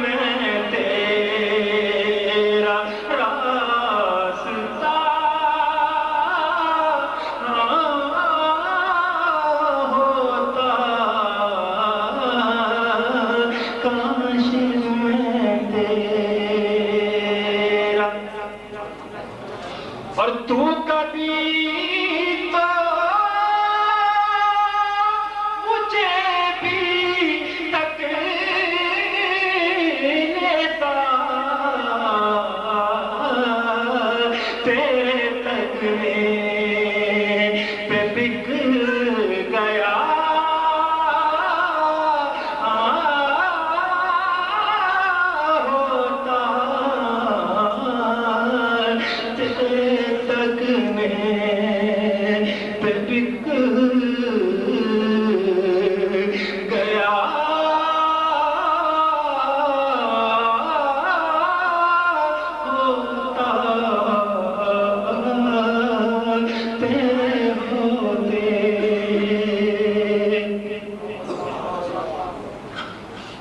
میں تیرا راستہ ہوتا، کاش میں تیرا، اور تو کبھی تو مجھے بھی تک لیتا، تیرے تکنے پہ بک گیا ہوتا، تیرے تکنے پہ بک گیا ہوتا، تیرے ہوتے،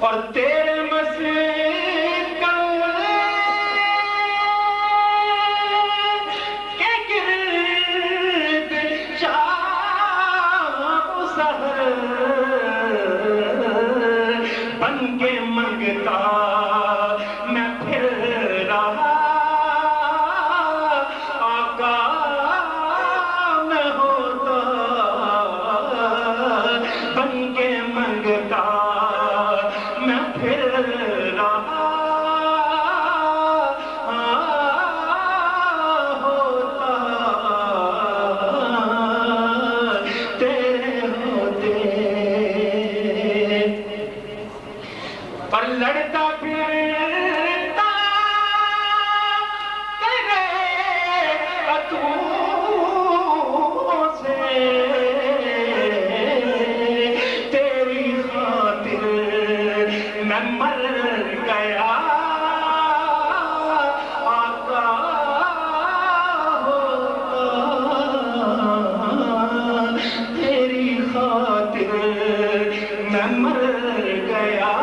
اور تیرے مسکن کے گرد شام و سحر بن کے منگتا میں پھر رہا، آقا میں ہوتا، بن کے منگتا میں پھر رہا ہوتا، تیرے ہوتے، پر لڑتا پھرتا تیرے عطووں سے، تیری خاطر میں مر گیا، آقا ہوتا، تیری خاطر میں مر گیا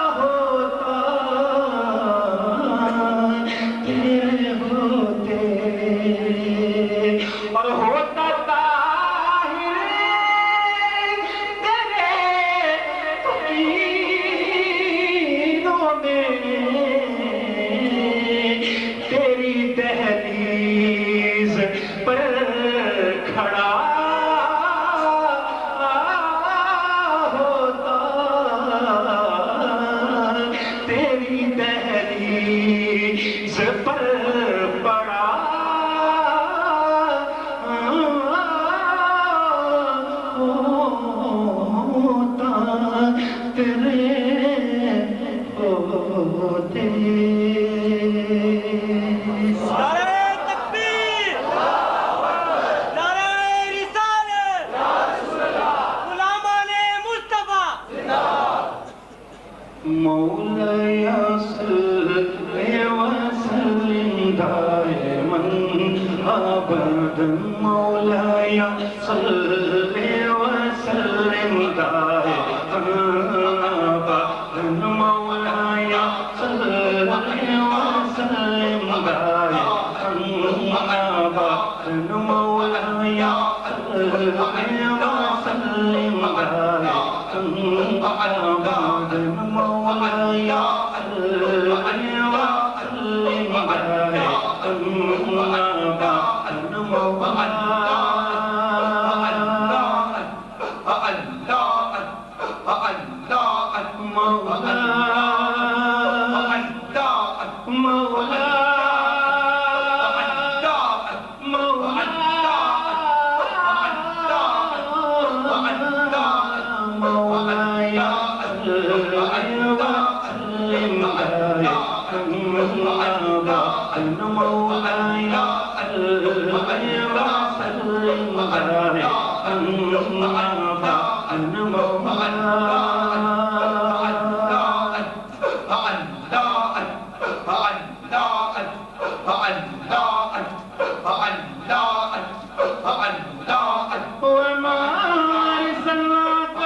ہوتا، تیرے ہوتے، اور ہوتا طاہر تیرے تقیدوں میں، تیری دہلیز پر کھڑا ہوتا، تیری دہلیز پر پڑا ہوتا، تیرے ہوتے، نعرہ تکبیر، نعرہ رسالت، غلامان مصطفیٰ، مولاي صل وسلم دائما ابدا، مولاي صل وسلم دائما ابدا، مولاي صل وسلم دائما ابدا، مولاي صل وسلم دائما ابدا، مولاي صل وسلم وما أرسلناك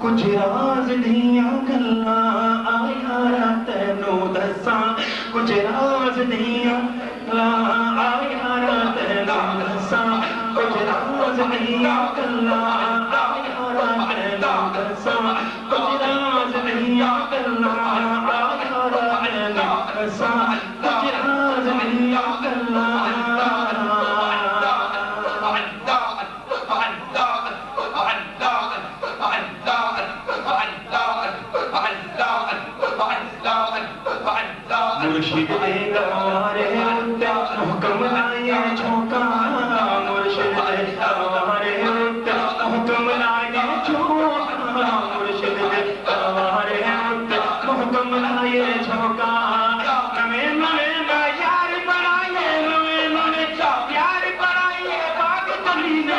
کچھ راز دیاں گلاں آیا تینوں دساں کچھ راز دیاں گلاں آیا تینوں دساں کچھ راز دیاں گلاں آیا تینوں دساں کچھ راز دیاں گلاں آیا تینوں دساں کچھ راز دیاں گلاں مرشد گوارے حکم لائے جھونکا مرشد گوارے حکم لائے جھونکا مرشد گوارے حکم لائے جھونکا نویں نویں یار بنائیے نویں نویں پیار بنائیے باغ تمہیں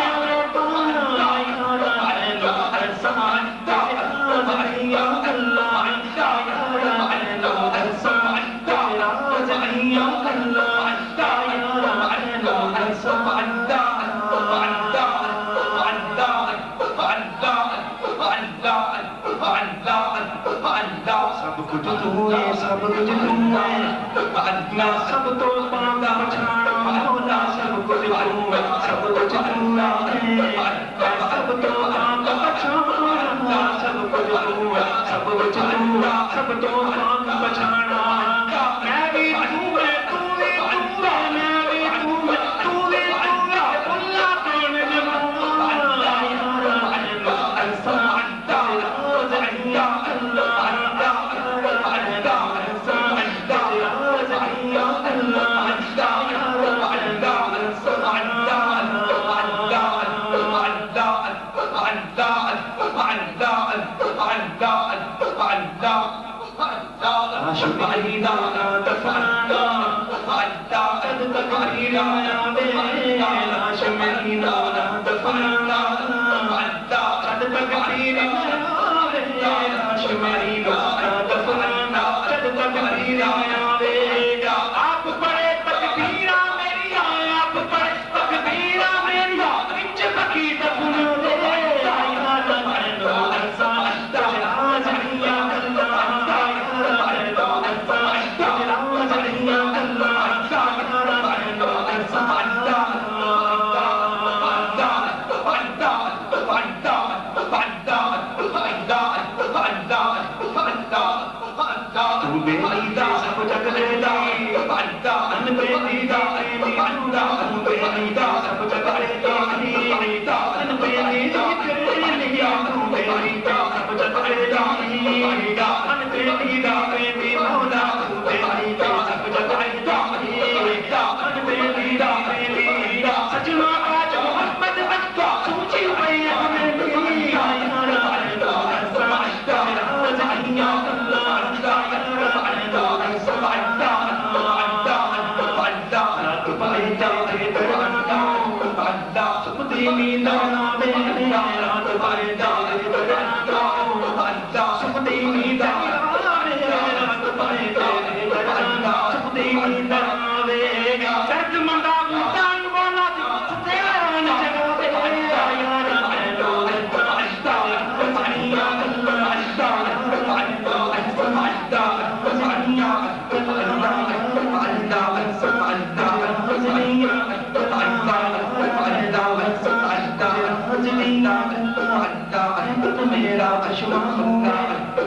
سب کچھ تو ہے سب کچھ تو ہے میں سب تو پاک پہچانا مولا سب کچھ تو ہے سب کچھ تو ہے میں سب تو پاک پہچانا سب کچھ تو ہے سب کچھ تو ہے سب تو پاک پہچانا میں بھی تو ہے تو بھی تو ہے میں بھی تو ہے تو بھی تو ہے اللہ کون جمالا یارا ایسا راز یا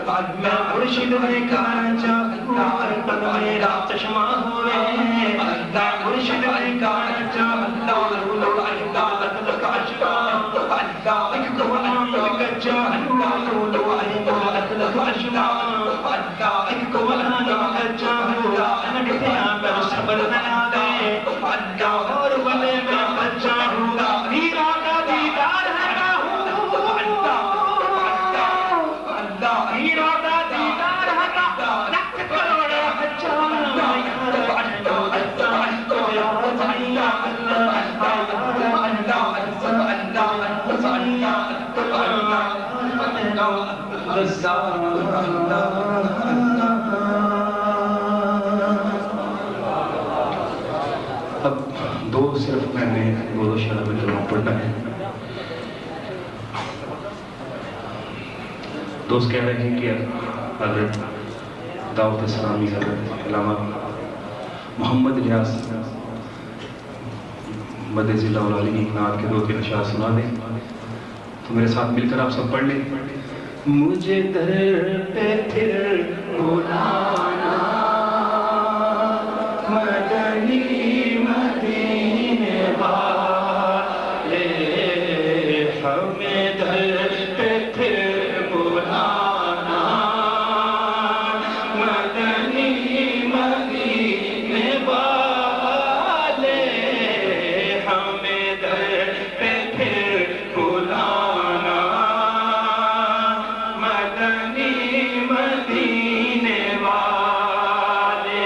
اللہ مرشد نے کہا چاہوں میرا چشمہ ہوئے مرشد کا چچا لک عشقا ایک قرآن کچا لک عشقا ایک قرآن کچا نگتیا پر صبر نہ دے اور والے میں بچا ہوں میرا کا دیدار ہے میرا کا دیدار ہے لکھ کروڑ بچا اب صرف میں نے دو شعر میں کلمہ پڑھنا ہے. دوست کہہ رہے ہیں کہ حضرت دعوت اسلامی حضرت علامہ محمد نیاز مدد ذلہ العالی کی نعت کے 2-3 اشعار سنا دیں تو میرے ساتھ مل کر آپ سب پڑھ لیں. مجھے در پہ پھر بلانا مدنی مدینے والے ہمیں در پہ پھر بلانا مدنی مدینے والے ہمیں در پہ پھر بلانا مدنی مدینے والے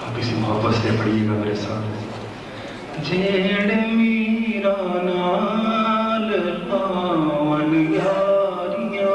آپ اسی محبت سے پڑھیے گا میرے ساتھ. جیڑ میرا نال پاون یاریاں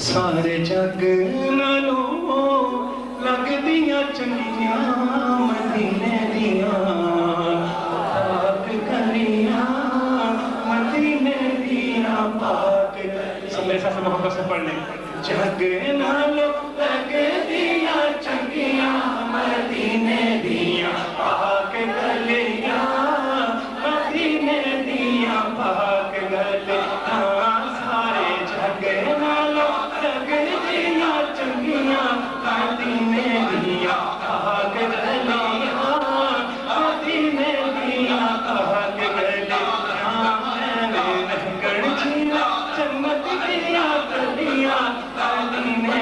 سارے جگ نالوں لگ دیاں چنگیاں مدینے دیاں پاک گلیاں مدینے دیاں پاک. سب میرے ساتھ محبت سے پڑھ لیں. جگ نالوں لگ دیاں چنگیاں مدینے دیاں پاک گلیاں مدینے دیاں پاک گلیاں. سارے جگ نالوں چنگیاں مدینے دیاں پاک گلیاں مدینے دیاں پاک گلیاں. رنگڑ جھیلا جنت دیاں گلیاں مدینے